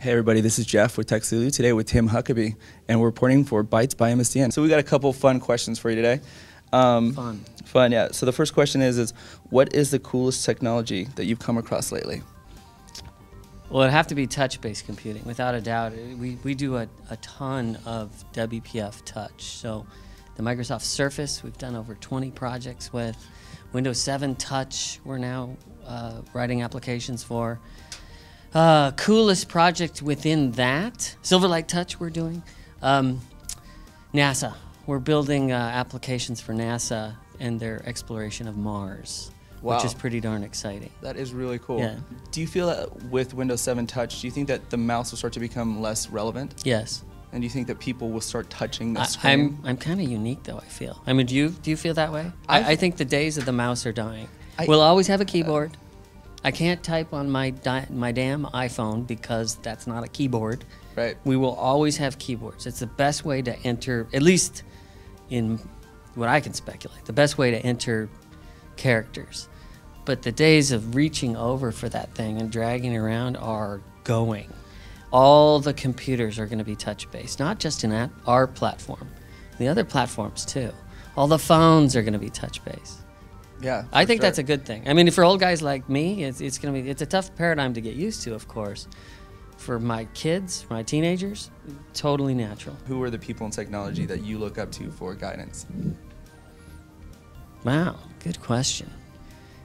Hey everybody, this is Jeff with TechZulu, today with Tim Huckaby, and we're reporting for Bytes by MSDN. So we got a couple fun questions for you today. Fun, yeah. So the first question is what is the coolest technology that you've come across lately? Well, it'd have to be touch-based computing, without a doubt. We do a ton of WPF touch. So the Microsoft Surface, we've done over 20 projects with. Windows 7 Touch, we're now writing applications for. Coolest project within that, Silverlight Touch we're doing. NASA, we're building applications for NASA and their exploration of Mars. Wow. Which is pretty darn exciting. That is really cool. Yeah. Do you feel that with Windows 7 Touch, do you think that the mouse will start to become less relevant? Yes. And do you think that people will start touching the screen? I'm kind of unique, though, I feel. I mean, do you feel that way? I think the days of the mouse are dying. We'll always have a keyboard. I can't type on my damn iPhone because that's not a keyboard. Right. We will always have keyboards. It's the best way to enter, at least in what I can speculate, the best way to enter characters. But the days of reaching over for that thing and dragging it around are going. All the computers are going to be touch-based, not just in our platform, the other platforms too. All the phones are going to be touch-based. Yeah, I think that's a good thing. I mean, for old guys like me, it's a tough paradigm to get used to, of course. For my kids, my teenagers, totally natural. Who are the people in technology that you look up to for guidance? Wow, good question.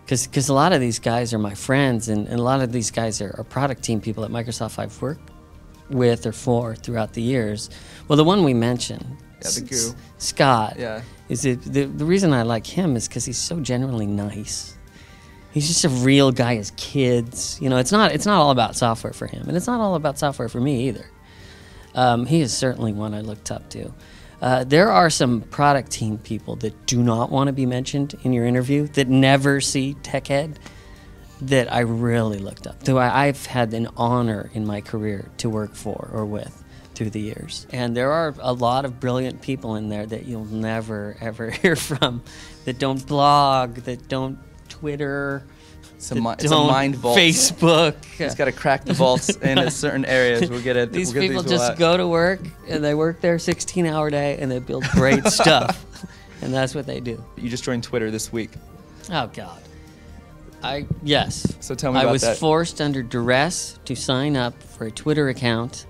Because a lot of these guys are my friends, and a lot of these guys are product team people at Microsoft I've worked with or for throughout the years. Well, the one we mentioned, the guru. Scott, yeah. The reason I like him is because he's so genuinely nice. He's just a real guy as kids. You know, it's not all about software for him, and it's not all about software for me either. He is certainly one I looked up to. There are some product team people that do not want to be mentioned in your interview, that never see TechEd, that I really looked up to. I've had an honor in my career to work for or with through the years. And there are a lot of brilliant people in there that you'll never, ever hear from, that don't blog, that don't Twitter, it's a mind vault. Facebook. He's got to crack the vaults in certain areas. These people just go to work, and they work their 16-hour day, and they build great stuff. And that's what they do. You just joined Twitter this week. Oh, God. Yes. So tell me about that. I was forced under duress to sign up for a Twitter account.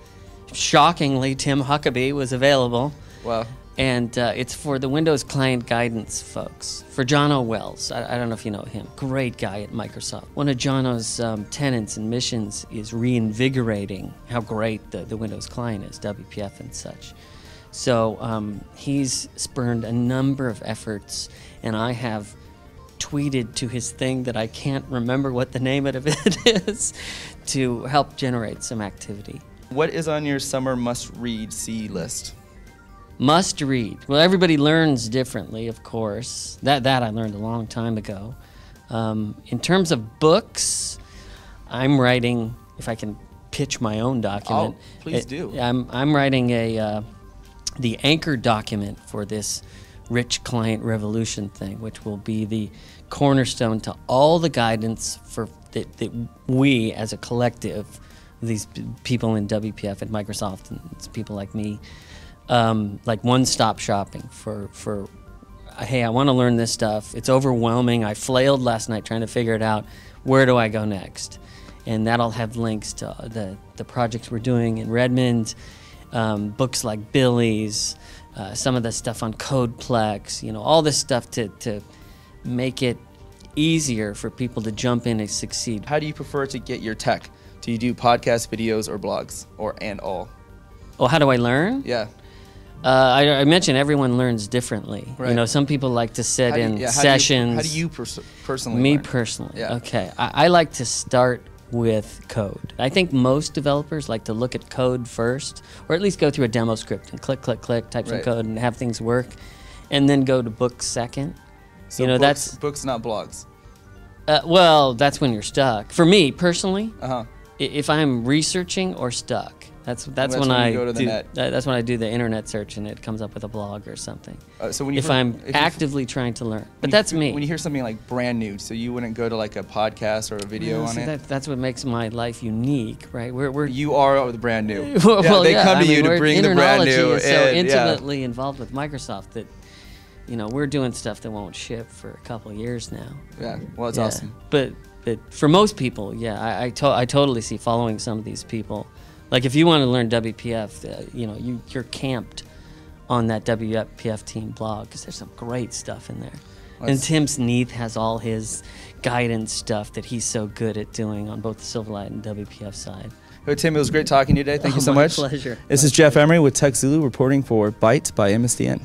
Shockingly, Tim Huckaby was available. Wow. And it's for the Windows client guidance folks. For John O. Wells. I don't know if you know him. Great guy at Microsoft. One of John O's tenets and missions is reinvigorating how great the Windows client is, WPF and such. So he's spurned a number of efforts, and I have tweeted to his thing that I can't remember what the name of it is, to help generate some activity. What is on your summer must-read C list? Must read. Well, everybody learns differently, of course. That I learned a long time ago. In terms of books, I'm writing, if I can pitch my own document. Oh, please do. I'm writing the anchor document for this Rich Client Revolution thing, which will be the cornerstone to all the guidance that we as a collective, these people in WPF at Microsoft and people like me, like one-stop shopping for hey, I want to learn this stuff. It's overwhelming. I flailed last night trying to figure it out. Where do I go next? And that'll have links to the projects we're doing in Redmond, books like Billy's, some of the stuff on Codeplex, you know, all this stuff to make it easier for people to jump in and succeed. How do you prefer to get your tech? Do you do podcasts, videos, or blogs, and all? Oh, how do I learn? Yeah. I mentioned everyone learns differently. Right. You know, some people like to sit in sessions. How do you personally Me learn? Personally? Yeah. Okay. I like to start with code. I think most developers like to look at code first, or at least go through a demo script and click, type some code and have things work, and then go to books second. So you know, that's books, not blogs. Well, that's when you're stuck. For me personally, Uh-huh. if I'm researching or stuck, That's that's when when you I go to the do. net. That's when I do the internet search and it comes up with a blog or something. So when you if I'm actively trying to learn, but that's me. When you hear something like brand new, so you wouldn't go to like a podcast or a video on it. That's what makes my life unique, right? You are the brand new. Well, they come to you to bring the brand new. Is so intimately involved with Microsoft that we're doing stuff that won't ship for a couple of years now. Yeah, well, it's awesome. But for most people, I totally see following some of these people. Like if you want to learn WPF, you're camped on that WPF team blog because there's some great stuff in there. And Tim Sneath has all his guidance stuff that he's so good at doing on both the Silverlight and WPF side. Hey, Tim, it was great talking to you today. Thank you so much. My pleasure. This is Jeff Emery with TechZulu reporting for Bytes by MSDN.